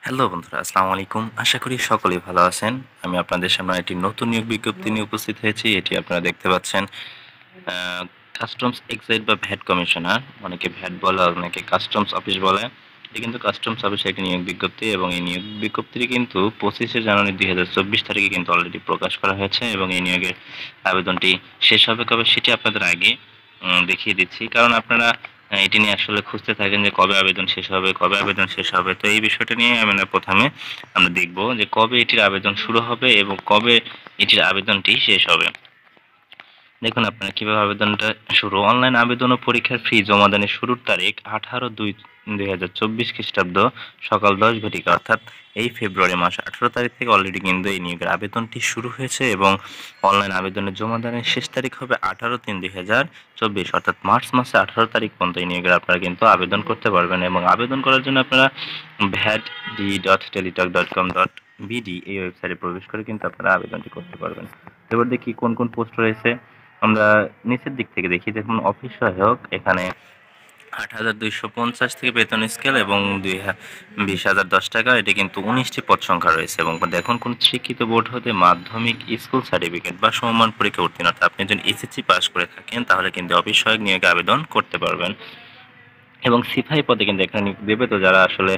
Hello বন্ধুরা, আসসালামু আলাইকুম। আশা করি সকলেই ভালো আছেন। আমি আপনাদের সামনে একটি নতুন নিয়োগ বিজ্ঞপ্তি নিয়ে উপস্থিত হয়েছি। এটি আপনারা দেখতে পাচ্ছেন। আ কাস্টমস এক্সাইজ বা ভ্যাট কমিশনার, অনেকে ভ্যাট বলে, অনেকে কাস্টমস অফিস বলে। এটি কিন্তু কাস্টমস অফিসের একটি নিয়োগ বিজ্ঞপ্তি এবং এই নিয়োগ বিজ্ঞপ্তিটি কিন্তু 25শে জানুয়ারি 2024 তারিখে কিন্তু অলরেডি প্রকাশ করা হয়েছে এবং এই নিয়োগের আবেদনটি শেষ হবে কবে সেটি আপনাদের আগে দেখিয়ে দিচ্ছি। কারণ আপনারা এটি নিয়ে আসলে খুঁজতে থাকেন যে কবে আবেদন শেষ হবে, কবে আবেদন শেষ হবে। তো এই বিষয়টা নিয়ে আমরা প্রথমে আমরা দেখব যে কবে এটির আবেদন শুরু হবে এবং কবে এটির আবেদনটি শেষ হবে। দেখুন আপনারা কিভাবে আবেদনটা শুরু। অনলাইন আবেদন ও পরীক্ষার ফি জমাদানের শুরুর তারিখ 18/2/2024 খ্রিস্টাব্দ সকাল 10 ঘটিকা, অর্থাৎ এই ফেব্রুয়ারি মাস 18 তারিখ থেকে অলরেডি কিন্তু এই নিয়োগের আবেদনটি শুরু হয়েছে এবং অনলাইন আবেদনের জমাদানের শেষ তারিখ হবে 18/3/2024, অর্থাৎ মার্চ মাসে 18 তারিখ পর্যন্ত এই নিয়োগের আপনারা কিন্তু আবেদন করতে পারবেন এবং আবেদন করার জন্য আপনারা vat.teletalk.com.bd এই ওয়েবসাইটে প্রবেশ করে কিন্তু আপনারা আবেদনটি করতে পারবেন। এবার দেখি কোন কোন পোস্ট রয়েছে। আমরা নিচের দিক থেকে দেখি, দেখুন অফিস সহায়ক, এখানে 8,250 থেকে বেতন স্কেল এবং 20,010 টাকা। এটি কিন্তু 19টি পদ সংখ্যা রয়েছে এবং দেখুন কোন স্বীকৃত বোর্ড হতে মাধ্যমিক স্কুল সার্টিফিকেট বা সমমান পরীক্ষা উত্তীর্ণ, অর্থাৎ আপনি যদি এসএসসি পাস করে থাকেন তাহলে কিন্তু অফিস সহায়ক নিয়োগে আবেদন করতে পারবেন। এবং সিপাহী পদে কিন্তু এখানে নিয়োগ দেবে। তো যারা আসলে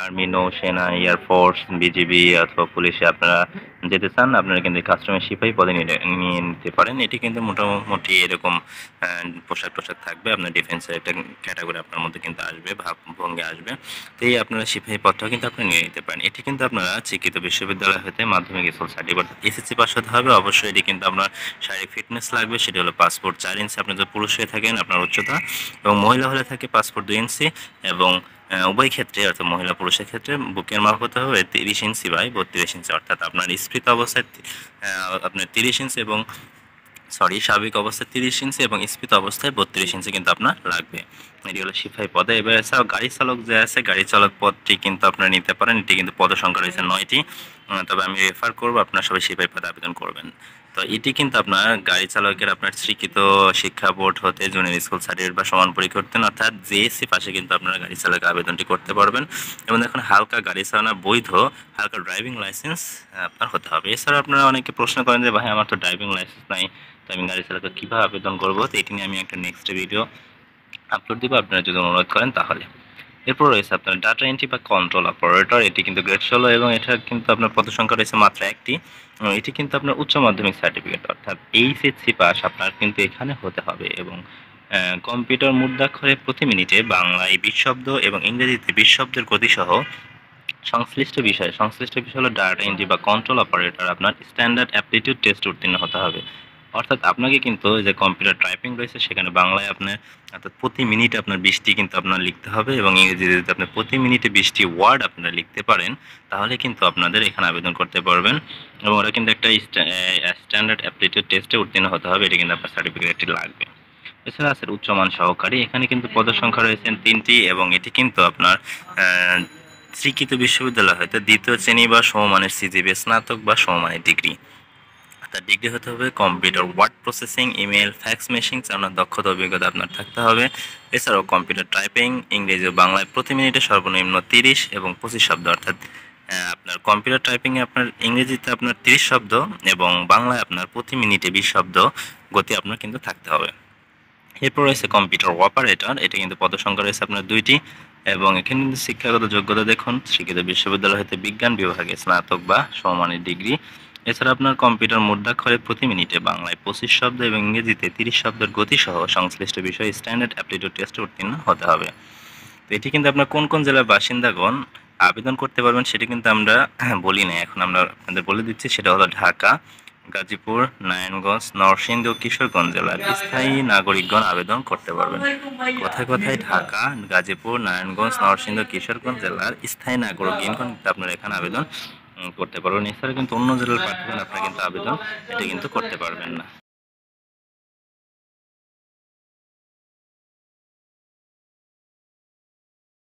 আর্মি, নৌসেনা, এয়ারফোর্স, বিজিবি অথবা পুলিশে আপনারা যেতে চান, আপনারা কিন্তু কাস্টমার সিপাহী পদে নিয়ে নিতে পারেন। এটি কিন্তু মোটামুটি এরকম পোশাক টোশাক থাকবে, আপনার ডিফেন্সের একটা ক্যাটাগরি আপনার মধ্যে কিন্তু আসবে, ভাবভঙ্গি আসবে। তো এই আপনারা সিপাহী পদটাও কিন্তু আপনি নিয়ে নিতে পারেন। এটি কিন্তু আপনারা শিক্ষিত বিশ্ববিদ্যালয় হতে মাধ্যমিক স্কুল সার্টিফিকেট এসএসসি পাস হতে হবে। অবশ্যই এটি কিন্তু আপনার শারীরিক ফিটনেস লাগবে, সেটি হলো পাসপোর্ট 4 ইঞ্চি আপনি যদি পুরুষ হয়ে থাকেন, আপনার উচ্চতা, এবং মহিলা হলে থাকে পাসপোর্ট 2 ইঞ্চি এবং উভয় ক্ষেত্রে অর্থাৎ মহিলা পুরুষের ক্ষেত্রে বুকের মাপ হতে হবে 30 ইঞ্চি বাই 32 ইঞ্চি, অর্থাৎ আপনার স্ফীত অবস্থায় আপনার 30 ইঞ্চি এবং স্বাভাবিক অবস্থায় 30 ইঞ্চি এবং স্ফীত অবস্থায় 32 ইঞ্চি কিন্তু আপনার লাগবে। এটি হলো সিপাহী পদে। এবার এছাড়াও গাড়ি চালক যে আছে, গাড়ি চালক পদটি কিন্তু আপনারা নিতে পারেন। এটি কিন্তু পদ সংখ্যা রয়েছে 9টি। তবে আমি রেফার করব আপনারা সবাই সিপাহী পদে আবেদন করবেন। তো এটি কিন্তু আপনার গাড়ি চালকের আপনার স্বীকৃত শিক্ষা বোর্ড হতে জুনিয়র স্কুল সার্টিফিকেট বা সমান পরীক্ষা উত্তীর্ণ, অর্থাৎ জেএসসি পাশে কিন্তু আপনারা গাড়ি চালকের আবেদনটি করতে পারবেন। এবং এখন হালকা গাড়ি চালানো বৈধ হালকা ড্রাইভিং লাইসেন্স আপনার হতে হবে। এছাড়া আপনারা অনেকে প্রশ্ন করেন যে ভাই আমার তো ড্রাইভিং লাইসেন্স নাই, তো আমি গাড়ি চালাতে কীভাবে আবেদন করবো। তো এটি নিয়ে আমি একটা নেক্সট ভিডিও আপলোড দিব, আপনারা যদি অনুরোধ করেন তাহলে। এরপর রয়েছে আপনার ডাটা এন্ট্রি বা কন্ট্রোল অপারেটর। এটি কিন্তু গ্রেড 16 এবং এটা কিন্তু আপনার পদ সংখ্যা রয়েছে মাত্র একটি। এটি কিন্তু আপনার উচ্চ মাধ্যমিক সার্টিফিকেট অর্থাৎ এইচএসসি পাস আপনার কিন্তু এখানে হতে হবে এবং কম্পিউটার মুদ্রাক্ষরে প্রতি মিনিটে বাংলায় 20 শব্দ এবং ইংরেজিতে 20 শব্দের গতিসহ সংশ্লিষ্ট বিষয় হলো ডাটা এন্ট্রি বা কন্ট্রোল অপারেটর আপনার স্ট্যান্ডার্ড অ্যাপটিটিউড টেস্ট উত্তীর্ণ হতে হবে। অর্থাৎ আপনাকে কিন্তু যে কম্পিউটার টাইপিং রয়েছে সেখানে বাংলায় আপনার অর্থাৎ প্রতি মিনিটে আপনার 20টি কিন্তু আপনার লিখতে হবে এবং ইংরেজিতে যদি আপনি প্রতি মিনিটে 20টি ওয়ার্ড আপনারা লিখতে পারেন তাহলে কিন্তু আপনাদের এখানে আবেদন করতে পারবেন এবং ওরা কিন্তু একটা স্ট্যান্ডার্ড অ্যাপটিটিউড টেস্টে উত্তীর্ণ হতে হবে। এটা কিন্তু আপনার সার্টিফিকেটটি লাগবে। এছাড়া আছে উচ্চমান সহকারী। এখানে কিন্তু পদ সংখ্যা রয়েছে 3টি এবং এটি কিন্তু আপনার স্বীকৃত বিশ্ববিদ্যালয় হয়তো দ্বিতীয় শ্রেণী বা সমমানের সিজিপিএ স্নাতক বা সমমানের ডিগ্রি, তার ডিগ্রি হতে হবে computer word processing, email, fax machine চালানোর দক্ষতা অভিজ্ঞতা আপনার থাকতে হবে। এছাড়াও কম্পিউটার টাইপিং ইংরেজি ও বাংলায় প্রতি মিনিটে সর্বনিম্ন 30 এবং 25 শব্দ, অর্থাৎ আপনার কম্পিউটার টাইপিংয়ে আপনার ইংরেজিতে আপনার 30 শব্দ এবং বাংলায় আপনার প্রতি মিনিটে 20 শব্দ গতি আপনার কিন্তু থাকতে হবে। এরপর রয়েছে কম্পিউটার অপারেটর। এটা কিন্তু পদ সংখ্যা রয়েছে আপনার 2টি এবং এখানে কিন্তু শিক্ষাগত যোগ্যতা দেখুন স্বীকৃত বিশ্ববিদ্যালয় হতে বিজ্ঞান বিভাগে স্নাতক বা সমমানের ডিগ্রি। এছাড়া আপনার কম্পিউটার মুদ্রাক্ষরে প্রতি মিনিটে বাংলায় 25 শব্দ এবং ইংরেজিতে 30 শব্দের গতিসহ সংশ্লিষ্ট বিষয়ে স্ট্যান্ডার্ড অ্যাপটিটিউড টেস্টে উত্তীর্ণ হতে হবে। তো এটি কিন্তু আপনার কোন কোন জেলার বাসিন্দাগণ আবেদন করতে পারবেন সেটি কিন্তু আমরা বলি না, এখন আমরা আপনাদের বলে দিচ্ছি। সেটা হলো ঢাকা, গাজীপুর, নারায়ণগঞ্জ, নরসিংদী ও কিশোরগঞ্জ জেলার স্থায়ী নাগরিকগণ আবেদন করতে পারবেন। কথায় কথায় ঢাকা, গাজীপুর, নারায়ণগঞ্জ, নরসিংদী ও কিশোরগঞ্জ জেলার স্থায়ী নাগরিকগণ কিন্তু আপনারা এখানে আবেদন করতে পারবেন। এছাড়া কিন্তু অন্য জেলার প্রার্থীগণ আপনারা কিন্তু আবেদন এটা কিন্তু করতে পারবেন না।